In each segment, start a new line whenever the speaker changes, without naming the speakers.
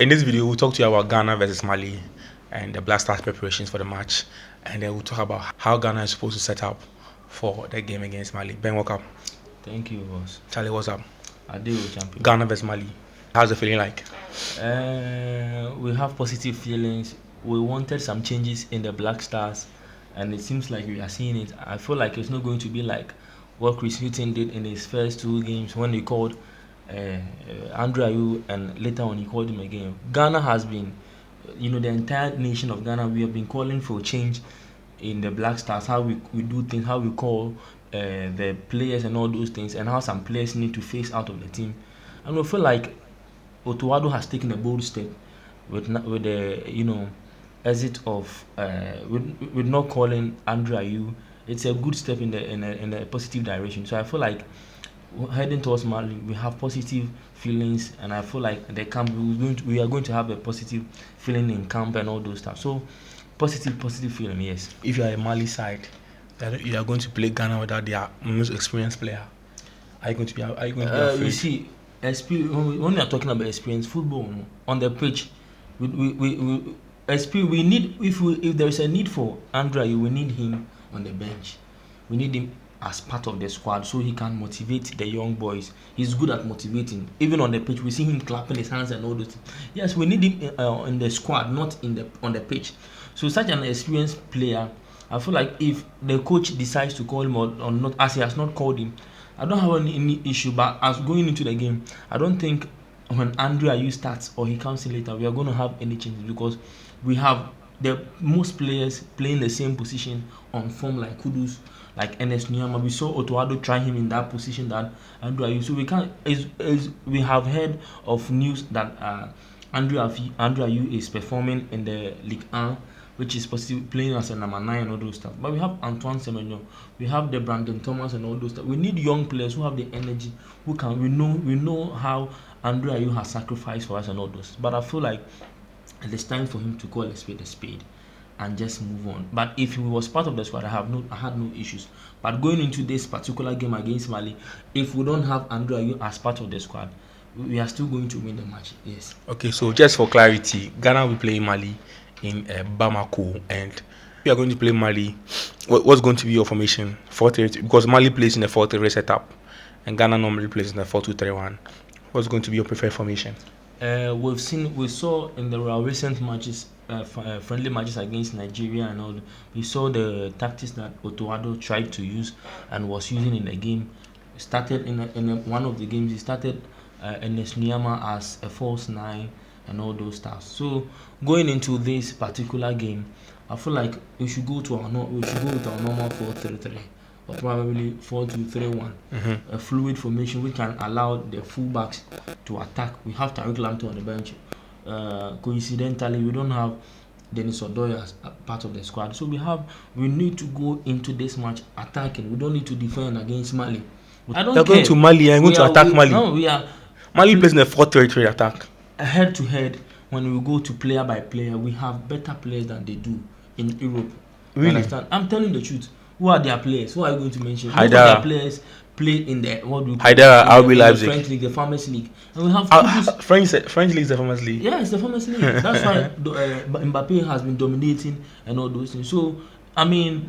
In this video, we'll talk to you about Ghana versus Mali and the Black Stars preparations for the match, and then we'll talk about how Ghana is supposed to set up for the game against Mali. Ben, welcome.
Thank you, boss.
Charlie, what's up?
Ayew, champion.
Ghana versus Mali. How's the feeling like?
We have positive feelings. We wanted some changes in the Black Stars, and it seems like we are seeing it. I feel like it's not going to be like what Chris Hughton did in his first two games when he called Ayew, and later on he called him again. Ghana has been, the entire nation of Ghana, we have been calling for change in the Black Stars, how we do things, how we call the players and all those things, and how some players need to face out of the team. And we feel like Otuado has taken a bold step with the exit of with not calling Ayew. It's a good step in a positive direction. So I feel like heading towards Mali, we have positive feelings, and I feel like the camp we are going to have a positive feeling in camp and all those stuff. So positive feeling, yes.
If you are a Mali side, you are going to play Ghana without their most experienced player. Are you going to be afraid?
You see, when we are talking about experience, football on the pitch, we need, if there is a need for Ayew, we need him on the bench. We need him as part of the squad so he can motivate the young boys. He's good at motivating. Even on the pitch, we see him clapping his hands and all those things. Yes, we need him in the squad, not on the pitch. So such an experienced player, I feel like if the coach decides to call him or not, as he has not called him, I don't have any issue. But as going into the game, I don't think when Ayew starts or he comes in later, we are going to have any changes, because we have the most players playing the same position on form, like Kudus, like Ernest Nyama. We saw Otuado try him in that position that Ayew. So we can't. We have heard of news that Ayew is performing in the Ligue 1, which is playing as a number 9 and all those stuff. But we have Antoine Semenyo, we have the Brandon Thomas and all those stuff. We need young players who have the energy, who can. We know how Ayew has sacrificed for us and all those. But I feel like it is time for him to call a spade and just move on. But if he was part of the squad, I had no issues. But going into this particular game against Mali, if we don't have Ayew as part of the squad, we are still going to win the match. Yes.
Okay, so just for clarity, Ghana will play Mali in Bamako, and we are going to play Mali. What's going to be your formation? 4-3, because Mali plays in a 4-3 setup, and Ghana normally plays in a 4-2-3-1. What's going to be your preferred formation?
We saw in the recent matches, friendly matches against Nigeria and all. We saw the tactics that Otuado tried to use and was using in the game. Started in one of the games. He started Ernest Nyama as a false 9 and all those stuff. So going into this particular game, I feel like we should go with our normal 4-3-3. Or probably 4-2-3-1, a fluid formation which can allow the fullbacks to attack. We have Tariq Lamptey on the bench. Coincidentally, we don't have Denis Odoye as part of the squad. So we need to go into this match attacking. We don't need to defend against Mali. I don't care.
Going to Mali and going to attack Mali.
No, we are.
Mali plays in a 4-3-3 attack.
Head to head, when we go to player by player, we have better players than they do in Europe.
Really?
Understand? I'm telling the truth. Who are their players? Who are you going to mention? Most of their players play in the
Leipzig,
French league, the Farmers League, and we have
French league is the Farmers League.
Yeah, it's the Farmers League. That's why Mbappe has been dominating and all those things. So I mean,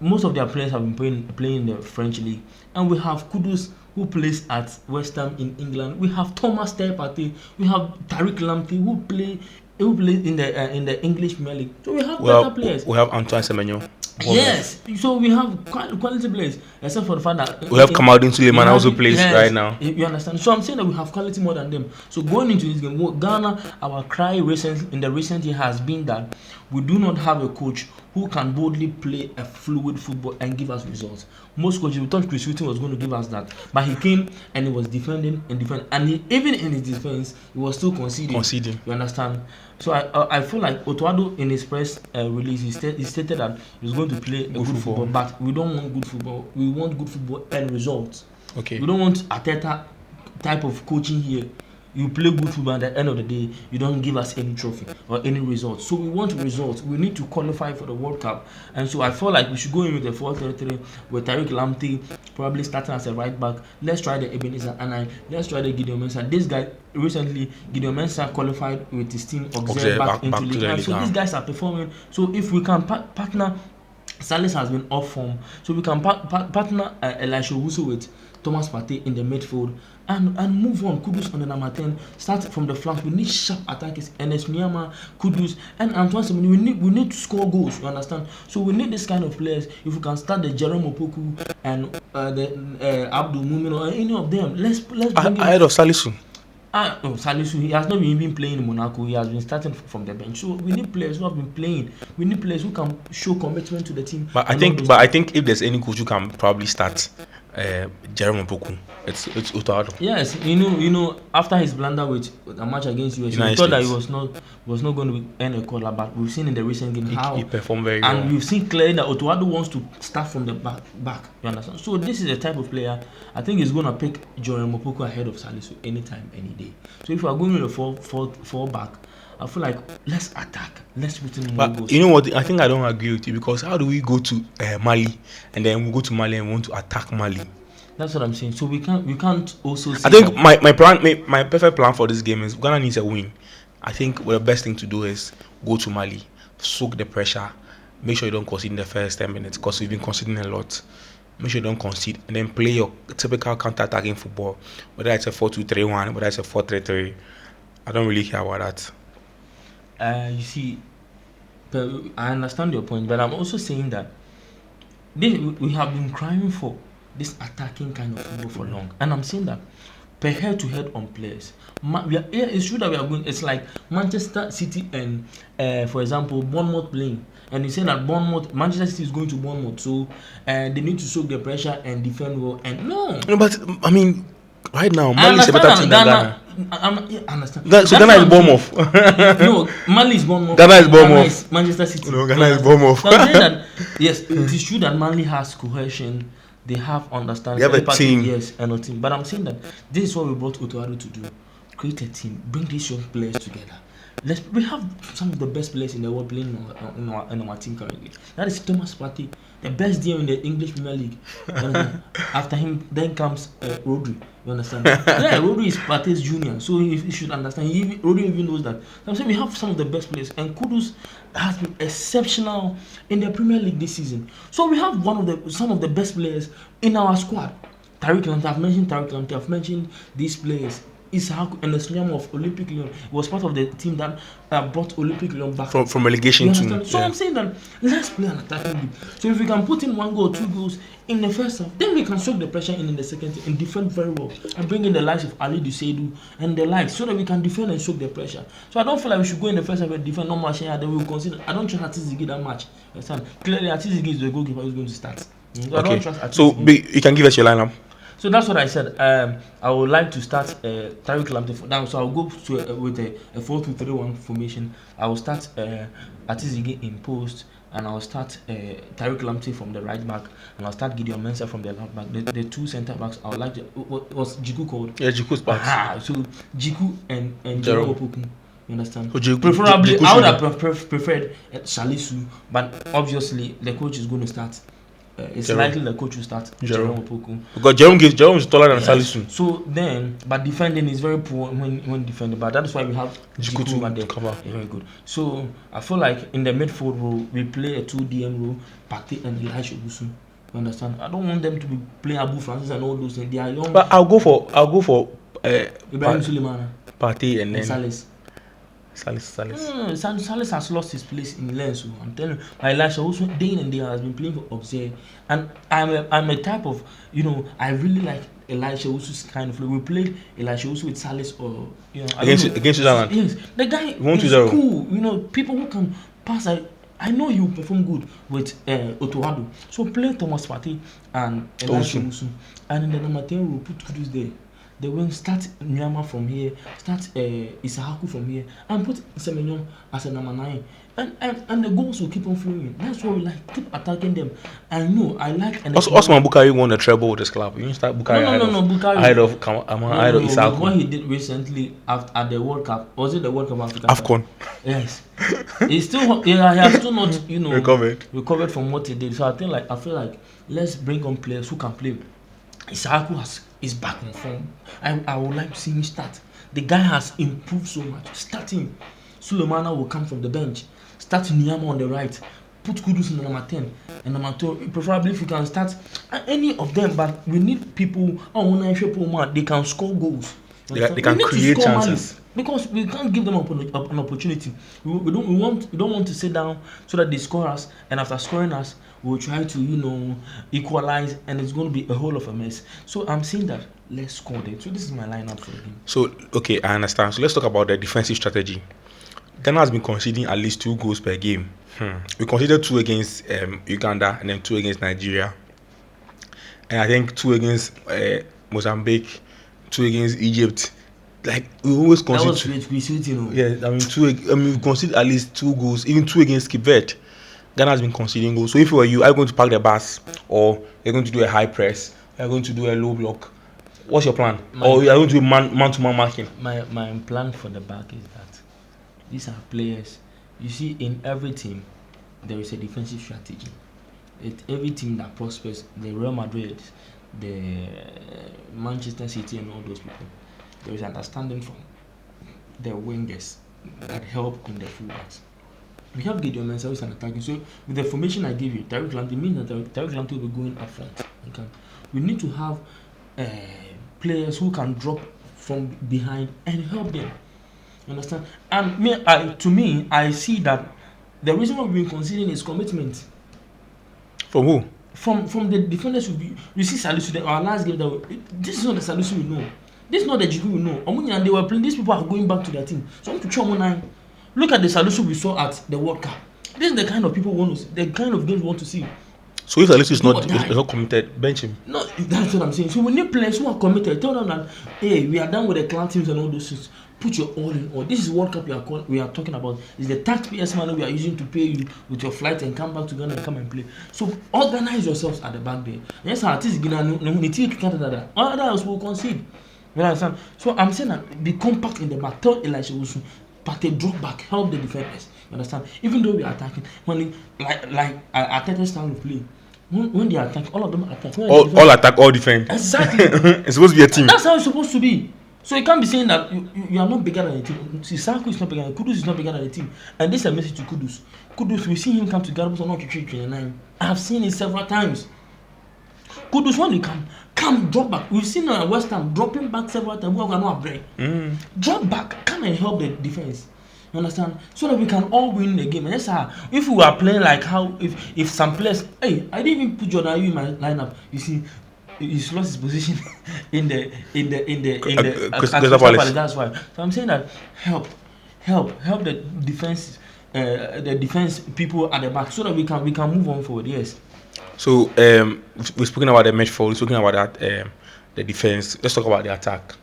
most of their players have been playing in the French league, and we have Kudus, who plays at West Ham in England. We have Thomas Partey. We have Tariq Lamptey, who plays in the English Premier League. So we have better players.
We have Antoine Semenyo.
Yes, so we have quality players, except for the fact that
we have Kamaldeen Suleiman also plays right now.
You understand? So I'm saying that we have quality more than them. So going into this game, Ghana, our cry in the recent year has been that we do not have a coach who can boldly play a fluid football and give us results. Most coaches, we thought Chris Hughton was going to give us that, but he came and he was defending, and even in his defense, he was still conceding. You understand? So I feel like Otuado in his press release, he stated that he was going to play a good football, but we don't want good football. We want good football and results.
Okay.
We don't want Arteta type of coaching here. you play good football, and at the end of the day, you don't give us any trophy or any results. So we want results. We need to qualify for the World Cup, and so I feel like we should go in with the 4-3-3 with Tariq Lamptey probably starting as a right back. Let's try the Ebenezer Anai. Let's try the Gideon Mensah. This guy recently, Gideon Mensah qualified with his team Auxerre back into league. And so these guys are performing. So if we can partner, Salis has been off form, so we can partner Elisha Wusu with Thomas Partey in the midfield and move on. Kudus on the number 10. Start from the flank. We need sharp attackers. Enes Miyama, Kudus, and Antoine Semenyo. We need to score goals. You understand? So we need this kind of players. If we can start the Jerome Opoku and the Abdul Mumin or any of them, let's bring
ahead of Salisu.
Salisu, he has not been playing in Monaco. He has been starting from the bench. So we need players who have been playing. We need players who can show commitment to the team.
But I think if there's any coach who can probably start Jerome Opoku, it's Otoado.
Yes, you know, after his blunder with a match against US, we thought that he was not going to earn a caller, but we've seen in the recent game how
he performed very well.
And we've seen clearly that Otoado wants to start from the back. You understand? So this is the type of player I think is going to pick Jerome Opoku ahead of Salisu anytime, any day. So if we are going with a 4 back, I feel like let's attack. Let's put in more goals.
You know what? I think I don't agree with you, because how do we go to Mali and then we go to Mali and we want to attack Mali?
That's what I'm saying. So we can't also.
I think my perfect plan for this game is Ghana needs a win. I think the best thing to do is go to Mali, soak the pressure, make sure you don't concede in the first 10 minutes, because we've been conceding a lot. Make sure you don't concede, and then play your typical counter-attacking football, whether it's a 4-2-3-1, whether it's a 4-3-3. I don't really care about that.
You see, I understand your point, but I'm also saying that we have been crying for this attacking kind of football for long, and I'm saying that per head-to-head on players, it's true that we are going. It's like Manchester City and, for example, Bournemouth playing, and you say that Manchester City is going to Bournemouth, so they need to soak the pressure and defend well. And no,
but I mean, right now, Mali is a better team than Ghana.
I understand.
So Ghana is Bournemouth.
No, Mali is Bournemouth.
Ghana is Bournemouth.
Manchester City.
No, Ghana is Bournemouth.
So I'm saying that yes, it is true that Mali has cohesion. They have understanding.
They have a team.
Yes, and a team. But I'm saying that this is what we brought Otoado to do: create a team, bring these young players together. We have some of the best players in the world playing in our team currently. That is Thomas Partey, the best DM in the English Premier League. After him, then comes Rodri. You understand? Yeah, Rodri is Partey's junior, so he should understand. Rodri even knows that. So I'm saying we have some of the best players, and Kudus has been exceptional in the Premier League this season. So we have some of the best players in our squad. Tariq Lamptey, I've mentioned Tariq Lamptey. I've mentioned these players. Ishaq and the Snyam of Olympic Lyon was part of the team that brought Olympic Lyon back
from relegation to.
So I'm saying that let's play an attacking game. So if we can put in 1 goal or 2 goals in the first half, then we can soak the pressure in the second half and defend very well and bring in the likes of Ali Duseidu and the likes, so that we can defend and soak the pressure. So I don't feel like we should go in the first half and defend no much, and then we will consider. I don't trust Atizigi that much. Understand? Clearly, Atizigi is the goalkeeper who's going to start. So I don't trust Atizigi.
So you can give us your lineup.
So that's what I said. I would like to start Tariq Lamptey down. So I'll go with a 4-2-3-1 formation. I will start Atizigi in post, and I'll start Tariq Lamptey from the right back, and I'll start Gideon Mensah from the left back. The 2 centre backs, I would like to. What was Jiku called?
Yeah, Jiku's back.
So Jiku and Jerome Opoku. You understand?
Preferably,
I would have preferred Salisu, but obviously the coach is going to start. It's likely the coach will start Jerome Opoku. Because
Jerome is taller than Salisu.
So then, but defending is very poor when defending. But that's why we have Jiku to cover. Very good. So I feel like in the midfield role, we play a 2 DM role, Partey and Elisha Busu. You understand? I don't want them to be playing Abu Francis and all those things. They are young.
But I'll go for
Ibrahim Suleimana,
Partey and then
Salis. Salis has lost his place in Lens. So I'm telling you, Elisha also day in and day has been playing for Auxerre, and I'm a type of, I really like Elisha Usu's kind of play. We played Elisha Usu with Salis or
against Switzerland.
Yes, the guy is cool. People who can pass. I know he will perform good with Otoado. So play Thomas Partey and Elisha Usu, and in the number 10 we'll put Kudus there. the wing, start Nyama from here, start Isahaku from here, and put Semenyo as a number 9. And the goals will keep on flowing. That's why we like keep attacking them. I know I like. And
Osman Bukari won the treble with this club. You start Bukari
Bukari
ahead of Isahaku.
What he did recently at the World Cup, was it the World Cup Africa?
AFCON.
Yes, he has still not
recovered
from what he did. So I feel like let's bring on players who can play. Isahaku is back on form. I would like to see him start. The guy has improved so much. Start him. Sulemana will come from the bench. Start Nyama on the right. Put Kudus in the number 10 and number 2. Preferably if you can start any of them, but we need people. They can score goals.
They can create chances.
Because we can't give them an opportunity. We don't want to sit down so that they score us, and after scoring us, we'll try to equalize, and it's going to be a whole of a mess. So I'm saying that let's score them. So this is my lineup for the game.
So okay, I understand. So let's talk about the defensive strategy. Ghana has been conceding at least 2 goals per game. We conceded 2 against Uganda and then 2 against Nigeria, and I think 2 against Mozambique, 2 against Egypt. Like we always concede.
That was great,
Yeah, we conceded at least 2 goals, even 2 against Cape Verde. Ghana has been conceding goals. So if you were you, are you going to park the bus, or you're going to do a high press, or you're going to do a low block? What's your plan? Or you are going to do man-to-man marking?
My plan for the back is that these are players. You see, in every team, there is a defensive strategy. Every team that prospers, the Real Madrid, the Manchester City, and all those people, there is understanding from the wingers that help in the fullbacks. We have Gideon Mensah who is an attacking. So with the formation I gave you, Tariq Lamptey means that Tariq Lamptey will be going up front. Okay. We need to have players who can drop from behind and help them. You understand? And to me, I see that the reason why we've been considering is commitment.
From who?
From the defenders. You see Salisu, our last game, this is not the Salisu we know. This is not the Jiku we know. And they were playing. These people are going back to their team. So I want to show one. Look at the Salisu we saw at the World Cup. This is the kind of people we want to see, the kind of games we want to see.
So if Salisu is not committed, bench him.
No, that's what I'm saying. So we need players who are committed. Tell them that, hey, we are done with the club teams and all those things. Put your all in all. This is World Cup we are talking about. It's the taxpayers' money we are using to pay you with your flight and come back to Ghana and come and play. So organize yourselves at the back there. Yes, artists Ghana others will concede. You understand? So I'm saying that be compact in the back. Tell Elisha Wilson, but they drop back, help the defenders. You understand? Even though we are attacking, when like Arteta style of play, when they attack, all of them attack.
All attack, all defend.
Exactly.
It's supposed to be a team.
That's how it's supposed to be. So you can't be saying that you are not bigger than the team. Sisaku is not bigger than Kudus is not bigger than the team. And this is a message to Kudus. Kudus, we see him come to Garibus on 29. I have seen it several times. Kudus, when you come, drop back. We've seen West Ham dropping back several times. We are not brain. Drop back, come and help the defense. You understand? So that we can all win the game. And that's how, if we were playing like how, if some players, hey, I didn't even put Jordan Ayew in my lineup. You see, he's lost his position in the Crystal Palace. That's why. So I'm saying that help the defense people at the back so that we can move on forward. Yes.
So we're speaking about the midfield. We're speaking about that the defense. Let's talk about the attack.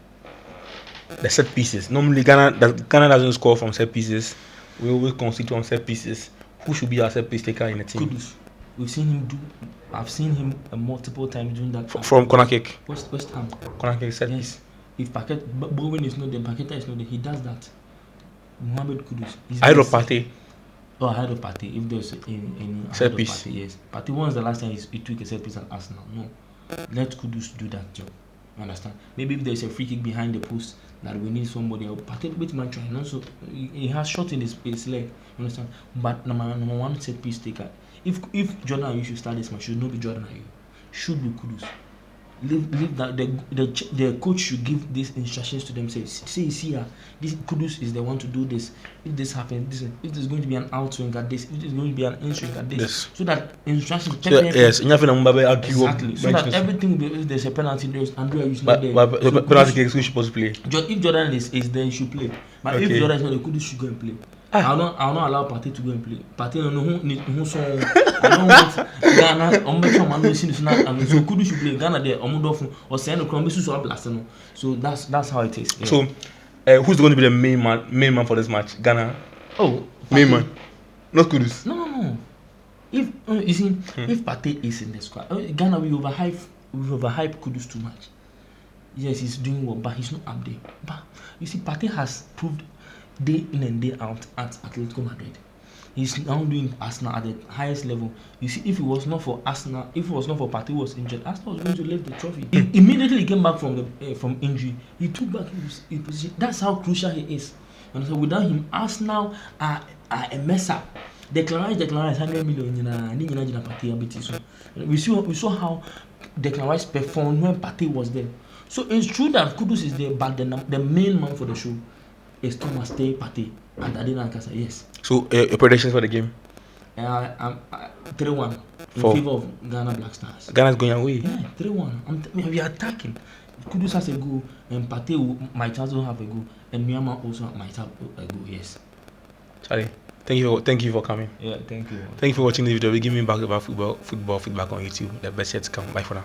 The set pieces. Normally Ghana doesn't score from set pieces. We always concede from set pieces. Who should be our set piece taker in the team?
Kudus. We've seen him do. I've seen him multiple times doing that.
From corner kick.
West Ham.
Corner kick set.
Yes. If Bowen is not there, Paqueta is not there, he does that. Mohamed Kudus.
Ahead of Partey.
Oh, ahead of Partey. If there's any
set piece.
Partey, yes. Partey, when was the last time he took a set piece at Arsenal? No. Let Kudus do that job. You understand? Maybe if there's a free kick behind the post that we need somebody else. Partey bit man trying. Also, he has shot in his leg. You understand? But number one set piece taker. If Jordan Ayew should start this match, should not be Jordan Ayew. Should be Kudus. Leave that. The coach should give these instructions to them. Say here, this Kudus is the one to do this. If this happens, if there's going to be an out swing at this, if there's going to be an in swing at this, yes. So that instructions.
So yes,
exactly. So that everything will be. If there's a penalty, there's Andrea is not there.
But penalty kicks, who supposed to play?
If Jordan is there, he should play. But if Jordan is not, the Kudus should go and play. I'll not allow Partey to go and play. Partey no who so I don't want Ghana on man listen now. I mean so Kudus should play Ghana there Omudofun or send the crumb so blast no. So that's how it is. Yeah.
So who's going to be the main man for this match? Ghana.
Oh,
Main man. Not Kudus.
No. If you see, if Partey is in the squad, Ghana we overhype Kudus too much. Yes, he's doing well, but he's not up there. But you see, Partey has proved day in and day out at Atletico Madrid. He's now doing Arsenal at the highest level. You see, if it was not for Arsenal, if it was not for Partey was injured, Arsenal was going to lift the trophy. Immediately he came back from injury. He took back his position. That's how crucial he is. And so without him, Arsenal are a mess up. Declan Rice 100 million. We saw how Declan Rice performed when Partey was there. So it's true that Kudus is there, but the main man for the show is Thomas Partey and Adina Kasa. Yes.
So your predictions for the game?
3-1 in favor of Ghana Black Stars.
Ghana's going away.
Yeah, 3-1. We are attacking. Kudus has a goal, and Partey might also have a goal, and Myanmar also might have a goal. Yes.
Charlie, thank you for coming.
Yeah, thank you.
Thank you for watching the video. We give me back about football feedback on YouTube. The best yet to come. Bye for now.